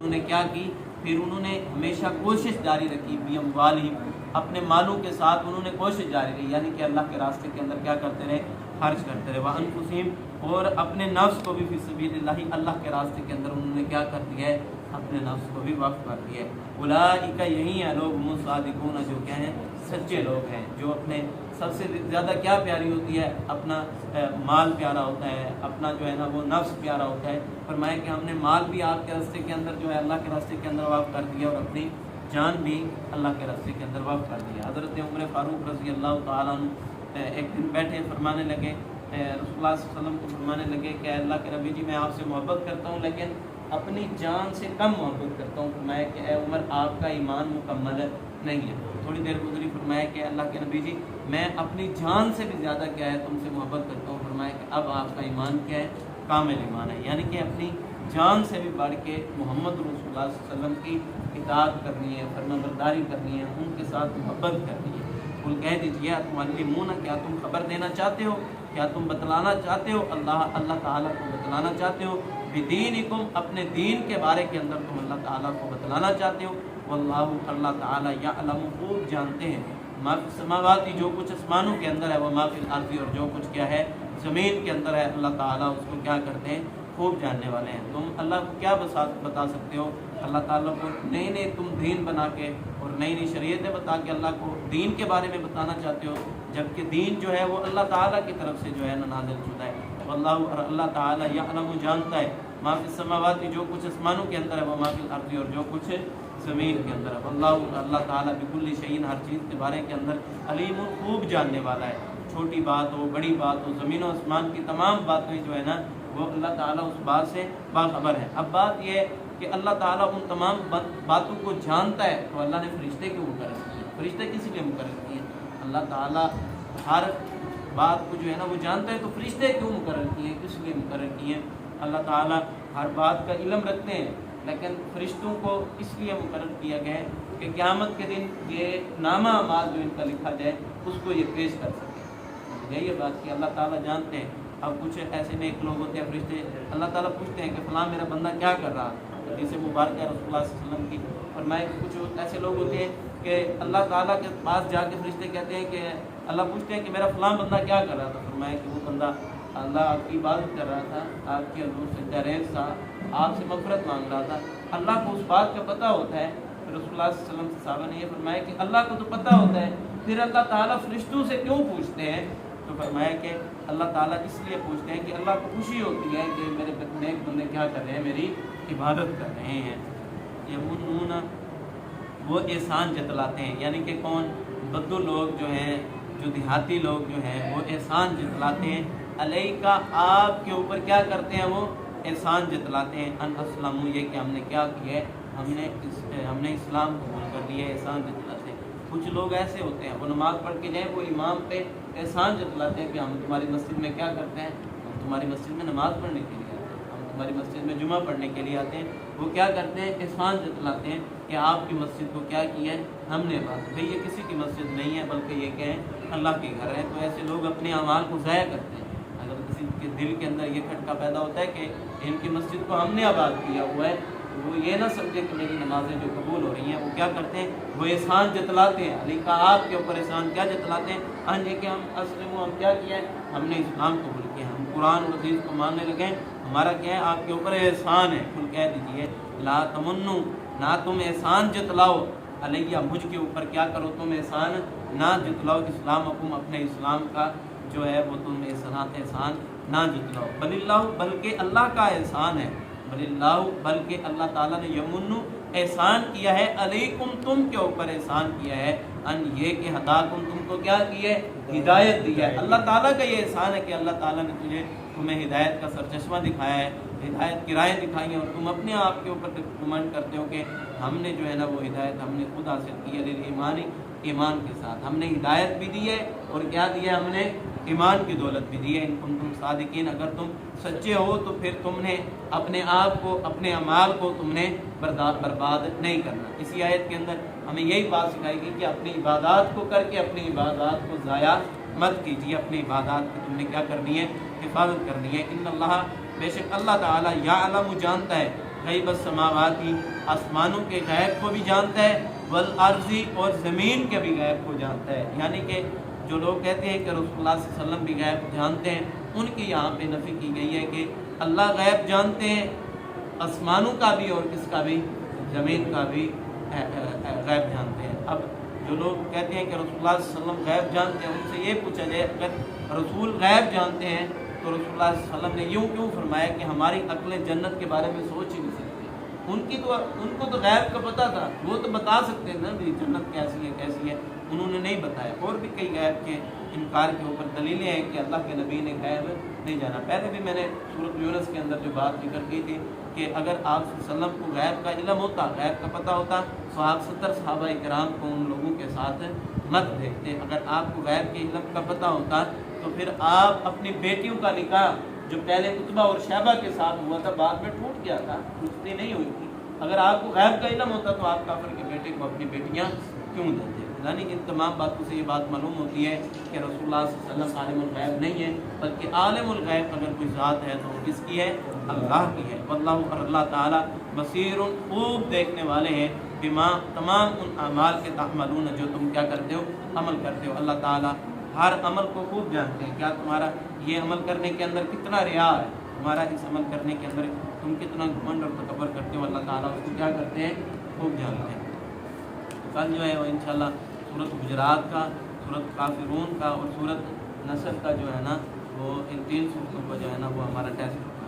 انہوں نے کیا کی، پھر انہوں نے ہمیشہ کوشش جاری رکھی بھی اموالہم، اپنے مالوں کے ساتھ انہوں نے کوشش جاری رکھی، یعنی کہ اللہ کے راستے کے اندر کیا کرتے رہے، خرچ کرتے رہے، وانفسہم، اور اپنے نفس کو بھی فی سبیل اللہ، اللہ کے راستے کے اندر انہوں نے کیا کر دیا ہے، اپنے نفس کو بھی وقف کر دیا ہے۔ اولئک، یہی ہیں لوگ، ہم الصادقون، جو کیا ہیں، سچے لوگ ہیں، جو اپنے سب سے زیادہ کیا پیاری ہوتی ہے، اپنا مال پیارا ہوتا ہے، اپنا جو ہے نا وہ نفس پیارا ہوتا ہے۔ فرمایا کہ ہم نے مال بھی آپ کے راستے کے اندر جو ہے اللہ کے راستے کے اندر وقف کر دیا، اور اپنی جان بھی اللہ کے راستے کے اندر وقف کر دیا۔ حضرت عمر فاروق رضی اللہ تعالیٰ عنہ ایک دن بیٹھے فرمانے لگے، رسول اللہ صلی اللہ علیہ وسلم کو فرمانے لگے کہ اللہ کے نبی جی، میں آپ سے محبت کرتا ہوں لیکن اپنی جان سے کم محبت کرتا ہوں۔ فرمایا کہ اے عمر، آپ کا ایمان مکمل نہیں ہے۔ تھوڑی دیر گزری، فرمایا کہ اللہ کے نبی جی، میں اپنی جان سے بھی زیادہ کیا ہے تم سے محبت کرتا ہوں۔ فرمایا کہ اب آپ کا ایمان کیا ہے، کامل ایمان ہے، یعنی کہ اپنی جان سے بھی بڑھ کے محمد رسول اللہ صلی اللہ علیہ وسلم کی اطاعت کرنی ہے، فرمانبرداری کرنی ہے، ان کے ساتھ محبت کرنی ہے۔ قل، کہہ دیجیے، تمعلمون، کیا تم خبر دینا چاہتے ہو، کیا تم بتلانا چاہتے ہو، اللہ تعالیٰ کو بتلانا چاہتے ہو، بدینکم، اپنے دین کے بارے کے اندر تم اللہ تعالیٰ کو بتلانا چاہتے ہو، واللہ، اللہ تعالیٰ، یعلم، خوب جانتے ہیں، ما فی السماوات، جو کچھ آسمانوں کے اندر ہے، وما فی الارض، اور جو کچھ کیا ہے زمین کے اندر ہے، اللہ تعالیٰ اس کو کیا کرتے ہیں، خوب جاننے والے ہیں۔ تم اللہ کو کیا بتا سکتے ہو، اللہ تعالیٰ کو نئے نئے تم دین بنا کے اور نئی نئی شریعتیں بتا کے اللہ کو دین کے بارے میں بتانا چاہتے ہو، جبکہ دین جو ہے وہ اللہ تعالیٰ کی طرف سے جو ہے نازل شدہ ہے۔ واللہ، اور اللہ تعالیٰ، یعلم، جانتا ہے، ما فی السماوات، جو کچھ آسمانوں کے اندر ہے، وما فی الارض، اور جو کچھ زمین کے اندر ہے۔ واللہ، اللہ تعالیٰ، بکل شیء، ہر چیز کے بارے کے اندر، علیم، خوب جاننے والا ہے۔ چھوٹی بات ہو، بڑی بات ہو، زمین و آسمان کی تمام باتیں جو ہے نا وہ اللہ تعالیٰ اس بات سے باخبر ہے۔ اب بات یہ ہے کہ اللہ تعالیٰ ان تمام باتوں کو جانتا ہے، تو اللہ نے فرشتے کیوں مقرر کیے؟ فرشتے کس لیے مقرر کیے؟ اللہ تعالیٰ ہر بات کو جو ہے نا وہ جانتا ہے، تو فرشتے کیوں مقرر کیے، کس لیے مقرر کیے؟ اللہ تعالیٰ ہر بات کا علم رکھتے ہیں، لیکن فرشتوں کو اس لیے مقرر کیا گیا ہے کہ قیامت کے دن یہ نامہ اعمال جو ان کا لکھا جائے اس کو یہ پیش کر سکے۔ یہ بات کہ اللہ تعالیٰ جانتے ہیں۔ اب کچھ ایسے نیک لوگ ہوتے ہیں، فرشتے اللہ تعالیٰ پوچھتے ہیں کہ فلاں میرا بندہ کیا کر رہا، حدیث مبارکہ ہے رسول اللہ صلی اللہ علیہ وسلم کی، فرمایا کہ کچھ ایسے لوگ ہوتے ہیں کہ اللہ تعالیٰ کے پاس جا کے فرشتے کہتے ہیں کہ اللہ پوچھتے ہیں کہ میرا فلاں بندہ کیا کر رہا تھا، فرمایا کہ وہ بندہ اللہ آپ کی عبادت کر رہا تھا، آپ کی حضور سے ڈریز تھا، آپ سے مغفرت مانگ رہا تھا۔ اللہ کو اس بات کا پتہ ہوتا ہے۔ پھر رسول اللہ صلی اللہ علیہ وسلم سے صحابہ نے یہ فرمایا کہ اللہ کو تو پتہ ہوتا ہے، پھر اللہ تعالیٰ فرشتوں سے کیوں پوچھتے ہیں؟ تو فرمایا کہ اللہ تعالیٰ اس لیے پوچھتے ہیں کہ اللہ کو خوشی ہوتی ہے کہ میرے نیک بندے کیا کر رہے ہیں، میری عبادت کر رہے ہیں۔ یمنون، وہ احسان جتلاتے ہیں، یعنی کہ کون؟ بدو لوگ جو ہیں، جو دیہاتی لوگ جو ہیں، وہ احسان جتلاتے ہیں، علیکا، آپ کے اوپر کیا کرتے ہیں، وہ احسان جتلاتے ہیں، ان اسلموا، یہ کہ ہم نے کیا کیا ہے، ہم نے اسلام قبول کر لیا ہے، احسان جتلاتے ہیں۔ کچھ لوگ ایسے ہوتے ہیں، وہ نماز پڑھ کے جائیں، وہ امام پہ احسان جتلاتے ہیں کہ ہم تمہاری مسجد میں کیا کرتے ہیں، ہم تمہاری مسجد میں نماز پڑھنے کے لیے آتے ہیں، ہم تمہاری مسجد میں جمعہ پڑھنے کے لیے آتے ہیں۔ وہ کیا کرتے ہیں، احسان جتلاتے ہیں کہ آپ کی مسجد کو کیا کیا ہے، ہم نے بات، بھئی یہ کسی کی مسجد نہیں ہے بلکہ یہ کیا ہے، اللہ کے گھر ہے۔ تو ایسے لوگ اپنے اعمال کو ضائع کرتے ہیں۔ اگر کسی کے دل کے اندر یہ کھٹکا پیدا ہوتا ہے کہ ان کی مسجد کو ہم نے آباد کیا ہوا ہے، وہ یہ نہ سمجھے کہ میری نمازیں جو قبول ہو رہی ہیں، وہ کیا کرتے ہیں، وہ احسان جتلاتے ہیں۔ علی کا آپ کے اوپر احسان کیا جتلاتے ہیں، یہ کہ ہم اسلم، ہم کیا کیا ہے، ہم نے اسلام قبول کیا، ہم قرآن اور حدیث کو ماننے لگے ہیں، ہمارا کیا ہے، آپ کے اوپر احسان ہے۔ کل کہہ دیجئے، لا تمنو، نہ تم احسان جتلاؤ، علیہ، مجھ کے اوپر کیا کرو، تم احسان نہ جتلاؤ، اسلام حکم، اپنے اسلام کا جو ہے وہ تم احسان نہ جتلاؤ، بل اللہ، بلکہ اللہ کا احسان ہے، بل اللہ، بلکہ اللہ تعالیٰ نے یمنو، احسان کیا ہے، علیکم، تم کے اوپر احسان کیا ہے، ان، یہ کہ ہداکم، تم کو کیا کی ہے، ہدایت دی ہے۔ اللہ تعالیٰ کا یہ احسان ہے کہ اللہ تعالیٰ نے تمہیں ہدایت کا سرچشمہ دکھایا ہے، ہدایت کی راہیں دکھائی ہیں، اور تم اپنے آپ کے اوپر گمنڈ کرتے ہو کہ ہم نے جو ہے نا وہ ہدایت ہم نے خود حاصل کی ہے، ایمان کے ساتھ ہم نے ہدایت بھی دی ہے، اور کیا دی ہے، ہم نے ایمان کی دولت بھی دی ہے۔ ان تم صادقین، اگر تم سچے ہو تو پھر تم نے اپنے آپ کو، اپنے اعمال کو تم نے برباد نہیں کرنا۔ اسی آیت کے اندر ہمیں یہی بات سکھائی گئی کہ اپنی عبادات کو کر کے اپنی عبادات کو ضائع مت کیجیے، اپنی عبادات کی تم نے کیا کرنی ہے، حفاظت کرنی ہے۔ ان اللہ، بے شک اللہ تعالیٰ، یعلم، جانتا ہے، غیب السماواتی آسمانوں کے غیب کو بھی جانتا ہے، والارضی اور زمین کے بھی غیب کو جانتا ہے. یعنی کہ جو لوگ کہتے ہیں کہ رسول اللہ صلی اللہ علیہ وسلم بھی غیب جانتے ہیں، ان کی یہاں پہ نفی کی گئی ہے کہ اللہ غیب جانتے ہیں، آسمانوں کا بھی اور کس کا بھی، زمین کا بھی غیب جانتے ہیں. اب جو لوگ کہتے ہیں کہ رسول اللہ صلی اللہ علیہ وسلم غیب جانتے ہیں، ان سے یہ پوچھا جائے اگر رسول غیب جانتے ہیں تو رسول اللہ صلی اللہ علیہ وسلم نے یوں کیوں فرمایا کہ ہماری عقلیں جنت کے بارے میں سوچ ہی نہیں سکتی. ان کو تو غیب کا پتہ تھا، وہ تو بتا سکتے ہیں نا بھی جنت کیسی ہے کیسی ہے، انہوں نے نہیں بتایا. اور بھی کئی غیب کے انکار کے اوپر دلیلیں ہیں کہ اللہ کے نبی نے غیب نہیں جانا. پہلے بھی میں نے سورۃ یونس کے اندر جو بات ذکر کی تھی کہ اگر آپ صلی اللہ علیہ وسلم کو غیب کا علم ہوتا، غیب کا پتہ ہوتا تو آپ 70 صحابہ کرام کو ان لوگوں کے ساتھ مت بھیجتے. اگر آپ کو غیب کے علم کا پتہ ہوتا تو پھر آپ اپنی بیٹیوں کا نکاح جو پہلے عتبہ اور شیبہ کے ساتھ ہوا تھا بعد میں ٹوٹ گیا تھا، رشتے نہیں ہوئی تھی. اگر آپ کو غیب کا علم ہوتا تو آپ کافر کے بیٹے کو اپنی بیٹیاں کیوں دیتے؟ یعنی ان تمام باتوں سے یہ بات معلوم ہوتی ہے کہ رسول اللہ صلی اللہ علیہ وسلم عالم الغیب نہیں ہے، بلکہ عالم الغیب اگر کوئی ذات ہے تو وہ کس کی ہے؟ اللہ کی ہے. واللہ اور اللہ تعالیٰ بصیر خوب دیکھنے والے ہیں بما تمام ان اعمال کے تعملون جو تم کیا کرتے ہو، عمل کرتے ہو. اللہ تعالیٰ ہر عمل کو خوب جانتے ہیں. کیا تمہارا یہ عمل کرنے کے اندر کتنا ریا ہے، تمہارا اس عمل کرنے کے اندر تم کتنا گھمنڈ اور تکبر کرتے ہو، اللہ تعالیٰ اس کو کیا کرتے ہیں؟ خوب جانتے ہیں. کل جو ہے وہ انشاءاللہ سورۃ حجرات کا، سورۃ کافرون کا اور سورۃ نصر کا جو ہے نا وہ ان 3 سورتوں کا جو ہے نا وہ ہمارا ٹیسٹ ہوگا.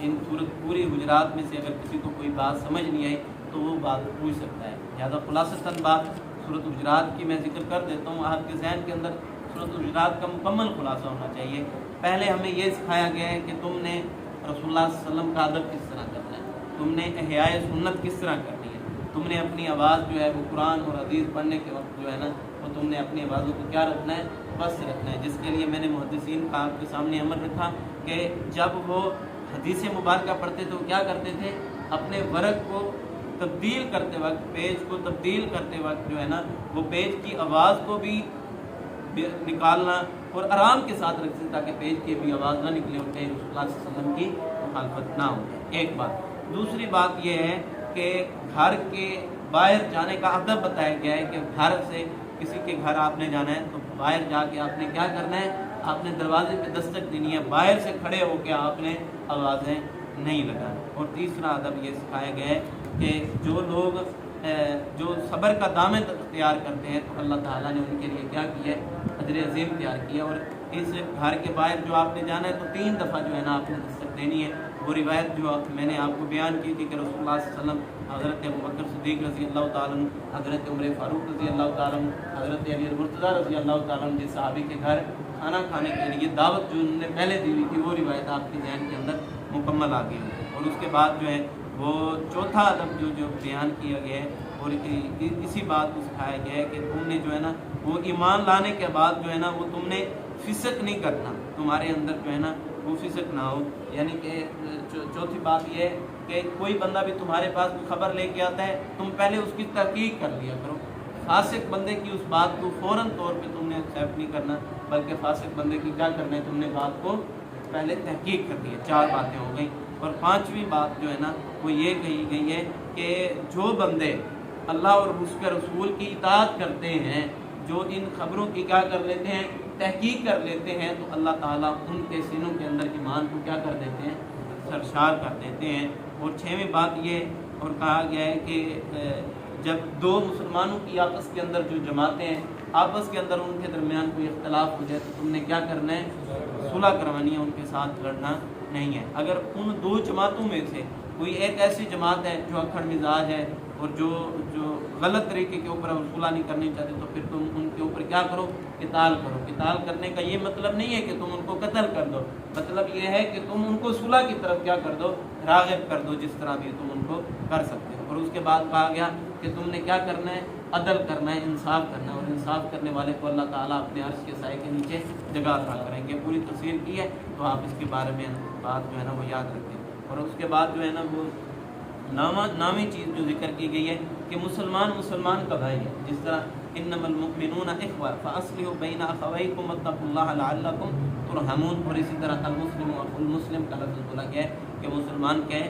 ان پوری حجرات میں سے اگر کسی کو کوئی بات سمجھ نہیں آئی تو وہ بات پوچھ سکتا ہے. لہٰذا خلاصتاً بات سورۃ حجرات کی میں ذکر کر دیتا ہوں. آپ کے ذہن کے اندر سورۃ حجرات کا مکمل خلاصہ ہونا چاہیے. پہلے ہمیں یہ سکھایا گیا ہے کہ تم نے رسول اللہ صلی اللہ علیہ وسلم کا ادب کس طرح کرنا ہے، تم نے احیاء سنت کس طرح کرنی ہے، تم نے اپنی آواز جو ہے وہ قرآن اور حدیث پڑھنے کے وقت جو ہے نا وہ تم نے اپنی آوازوں کو کیا رکھنا ہے؟ بس رکھنا ہے. جس کے لیے میں نے محدثین کا آپ کے سامنے عمل رکھا کہ جب وہ حدیث مبارکہ پڑھتے تو کیا کرتے تھے؟ اپنے ورق کو تبدیل کرتے وقت، پیج کو تبدیل کرتے وقت جو ہے نا وہ پیج کی آواز کو بھی نکالنا اور آرام کے ساتھ رکھتے تاکہ پیج کی بھی آواز نہ نکلے اور رسول اللہ صلی اللہ علیہ وسلم کی مخالفت نہ ہو. ایک بات. دوسری بات یہ ہے کہ گھر کے باہر جانے کا ادب بتایا گیا ہے کہ گھر سے کسی کے گھر آپ نے جانا ہے تو باہر جا کے آپ نے کیا کرنا ہے؟ آپ نے دروازے پہ دستک دینی ہے، باہر سے کھڑے ہو کے آپ نے آوازیں نہیں لگانی. اور تیسرا ادب یہ سکھایا گیا ہے کہ جو لوگ جو صبر کا دامن اختیار کرتے ہیں تو اللہ تعالیٰ نے ان کے لیے کیا کیا ہے؟ اجر عظیم تیار کیا. اور اس گھر کے باہر جو آپ نے جانا ہے تو 3 دفعہ جو ہے نا آپ نے دستک دینی ہے. وہ روایت جو میں نے آپ کو بیان کی تھی کہ رسول اللہ صلی اللہ علیہ وسلم حضرت ابوبکر صدیق رضی اللہ تعالیٰ عنہ، حضرت عمر فاروق رضی اللہ تعالیٰ عنہ، حضرت علی مرتضیٰ رضی اللہ تعالیٰ عنہ جس صحابی کے گھر کھانا کھانے کے لیے دعوت جو انہوں نے پہلے دی ہوئی تھی وہ روایت آپ کے ذہن کے اندر مکمل آ گئی. اور اس کے بعد جو ہے وہ چوتھا ادب جو بیان کیا گیا ہے اور اسی بات کو سکھایا گیا ہے کہ تم نے جو ہے نا وہ ایمان لانے کے بعد جو ہے نا وہ تم نے فسق نہیں کرنا، تمہارے اندر جو ہے نا وہ فسق نہ ہو. یعنی کہ چوتھی بات یہ ہے کہ کوئی بندہ بھی تمہارے پاس کوئی خبر لے کے آتا ہے تم پہلے اس کی تحقیق کر لیا کرو. فاسق بندے کی اس بات کو فوراً طور پہ تم نے ایکسیپٹ نہیں کرنا، بلکہ فاسق بندے کی کیا کرنا ہے؟ تم نے بات کو پہلے تحقیق کرنی ہے. 4 باتیں ہو گئیں. اور 5ویں بات جو ہے نا وہ یہ کہی گئی ہے کہ جو بندے اللہ اور اس کے رسول کی اطاعت کرتے ہیں، جو ان خبروں کی کیا کر لیتے ہیں؟ تحقیق کر لیتے ہیں، تو اللہ تعالیٰ ان کے سینوں کے اندر ایمان کو کیا کر دیتے ہیں؟ سرشار کر دیتے ہیں. اور 6ویں بات یہ اور کہا گیا ہے کہ جب 2 مسلمانوں کی آپس کے اندر جو جماعتیں ہیں آپس کے اندر ان کے درمیان کوئی اختلاف ہو جائے تو تم نے کیا کرنا ہے؟ صلح کروانی ہے، ان کے ساتھ لڑنا نہیں ہے. اگر ان 2 جماعتوں میں سے کوئی ایک ایسی جماعت ہے جو اکھڑ مزاج ہے اور جو غلط طریقے کے اوپر صلح نہیں کرنی چاہتے تو پھر تم ان کے اوپر کیا کرو؟ قتال کرو. قتال کرنے کا یہ مطلب نہیں ہے کہ تم ان کو قتل کر دو، مطلب یہ ہے کہ تم ان کو صلح کی طرف کیا کر دو؟ راغب کر دو، جس طرح بھی تم ان کو کر سکتے ہو. اور اس کے بعد کہا گیا کہ تم نے کیا کرنا ہے؟ عدل کرنا ہے، انصاف کرنا ہے. اور انصاف کرنے والے کو اللہ تعالیٰ اپنے عرش کے سائے کے نیچے جگہ عطا کریں گے. پوری تفسیر کی ہے تو آپ اس کے بارے میں بات جو ہے نا وہ یاد رکھیں. اور اس کے بعد جو ہے نا وہ نامی چیز جو ذکر کی گئی ہے کہ مسلمان کا بھائی ہے. جس طرح انما المؤمنون اخوہ فاصلحوا بین اخویکم واتقوا اللہ لعلکم ترحمون. اور اسی طرح المسلم کا لفظ بولا گیا ہے کہ مسلمان کیا ہے؟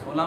16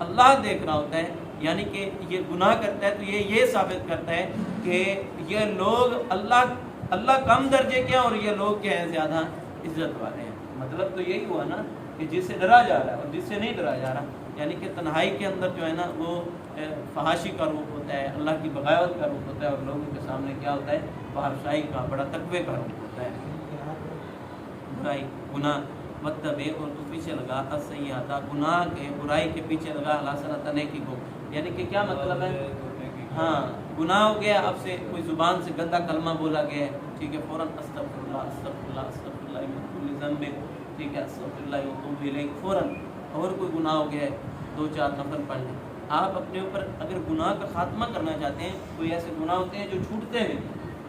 اللہ دیکھ رہا ہوتا ہے، یعنی کہ یہ گناہ کرتا ہے تو یہ ثابت کرتا ہے کہ یہ لوگ اللہ کم درجے کے ہیں اور یہ لوگ کیا ہیں، زیادہ عزت والے ہیں۔ مطلب تو یہی ہوا نا کہ جس سے ڈرا جا رہا ہے اور جس سے نہیں ڈرا جا رہا، یعنی کہ تنہائی کے اندر جو ہے نا وہ فحاشی کا روپ ہوتا ہے، اللہ کی بغاوت کا روپ ہوتا ہے، اور لوگوں کے سامنے کیا ہوتا ہے، بادشاہی کا، بڑا تقوی کا روپ ہوتا ہے۔ برائی گناہ وتبع، اور تو پیچھے لگا السیئات، گناہ کے برائی کے پیچھے لگا الحسنۃ، نیکی کو، یعنی کہ کیا مطلب ہے، ہاں گناہ ہو گیا، اب سے کوئی زبان سے گندا کلمہ بولا گیا ہے، ٹھیک ہے، فوراً استغفر اللہ استغفر اللہ استغفر اللہ من کل ذنب، ٹھیک ہے، استغفر اللہ واتوب الیہ، فوراً۔ اور کوئی گناہ ہو گیا ہے، 2-4 نفل پڑھ لیں۔ آپ اپنے اوپر اگر گناہ کا خاتمہ کرنا چاہتے ہیں، کوئی ایسے گناہ ہوتے ہیں جو چھوٹتے ہیں،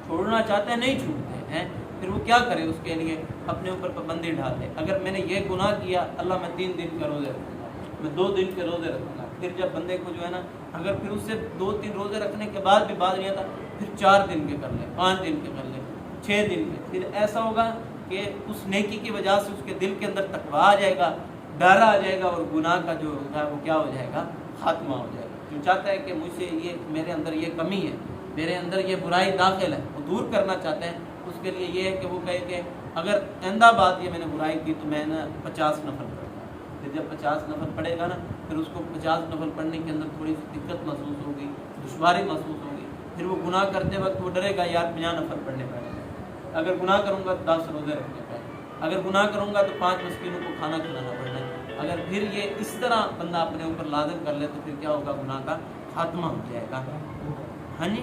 چھوڑنا چاہتے ہیں نہیں چھوٹتے ہیں، پھر وہ کیا کرے، اس کے لیے اپنے اوپر پابندی ڈال دے۔ اگر میں نے یہ گناہ کیا، اللہ میں 3 دن کا روزے رکھوں گا، میں 2 دن کے روزے رکھوں گا۔ پھر جب بندے کو جو ہے نا، اگر پھر اس سے 2-3 روزے رکھنے کے بعد بھی بات نہیں آتا، پھر 4 دن کے کر لیں، 5 دن کے کر لیں، 6 دن کے، پھر ایسا ہوگا کہ اس نیکی کی وجہ سے اس کے دل کے اندر تقویٰ آ جائے گا، ڈر آ جائے گا، اور گناہ کا جو ہوگا وہ کیا ہو جائے گا، خاتمہ ہو جائے گا۔ جو چاہتا ہے کہ مجھ سے یہ، میرے اندر یہ کمی ہے، میرے اندر یہ برائی داخل ہے، وہ دور کرنا چاہتے ہیں، اس کے لیے یہ ہے کہ وہ کہے کہ اگر آئندہ بات یہ میں نے برائی کی تو میں نا 50 نفل پڑھوں گا۔ پھر جب 50 نفل پڑھے گا نا، پھر اس کو 50 نفل پڑھنے کے اندر تھوڑی سی دقت محسوس ہوگی، دشواری محسوس ہوگی، پھر وہ گناہ کرتے وقت وہ ڈرے گا، یار 50 نفل پڑھنے پڑیں گے، اگر گناہ کروں گا تو 10 روزے رکھنے پڑیں گے، اگر گناہ کروں گا تو 5 مسکینوں کو کھانا کھلانا پڑنا ہے۔ اگر پھر یہ اس طرح بندہ اپنے اوپر لازم کر لے تو پھر کیا ہوگا، گناہ کا خاتمہ ہو جائے گا۔ ہاں جی،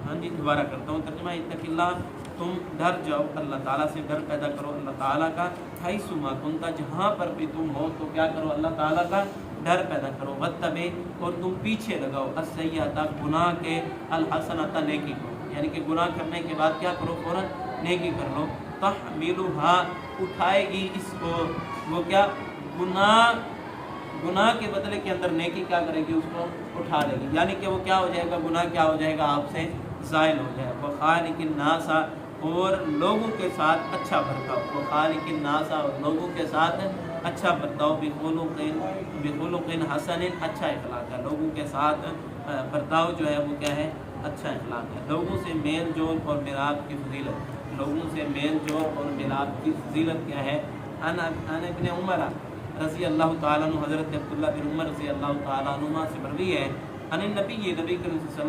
ہاں جی، دوبارہ کرتا ہوں ترجمہ، اتق اللہ، تم ڈر جاؤ اللہ تعالیٰ سے، ڈر پیدا کرو اللہ تعالیٰ کا، حیث ما کنت، جہاں پر بھی تم ہو تو کیا کرو، اللہ تعالیٰ کا ڈر پیدا کرو، واتبع، اور تم پیچھے لگاؤ السیئات، گناہ کے، الحسنۃ، نیکی کو، یعنی کہ گناہ کرنے کے بعد کیا کرو، فوراً نیکی کر لو، تحملھا، اٹھائے گی اس کو، وہ کیا، گناہ کے بدلے کے اندر نیکی کیا کرے گی، اس کو اٹھا لے گی، یعنی کہ وہ کیا ہو جائے گا، گناہ کیا ہو جائے گا، آپ سے زائل ہو جائے گا۔ وخالق الناس، اور لوگوں کے ساتھ اچھا برتاؤ، وخالق الناس، اور لوگوں کے ساتھ اچھا برتاؤ، بخلق حسن، اچھا اخلاق ہے، لوگوں کے ساتھ برتاؤ جو ہے وہ کیا ہے، اچھا اخلاق ہے، لوگوں سے میل جول اور میلاپ کی فضیلت، لوگوں سے میل جول اور میلاپ کی فضیلت کیا ہے۔ ان ابن عمر رضی اللہ تعالیٰ عنہ، حضرت عبداللہ بن عمر رضی اللہ تعالیٰ عنہ سے مروی ہے، ان النبی، نبی کریم صلی اللہ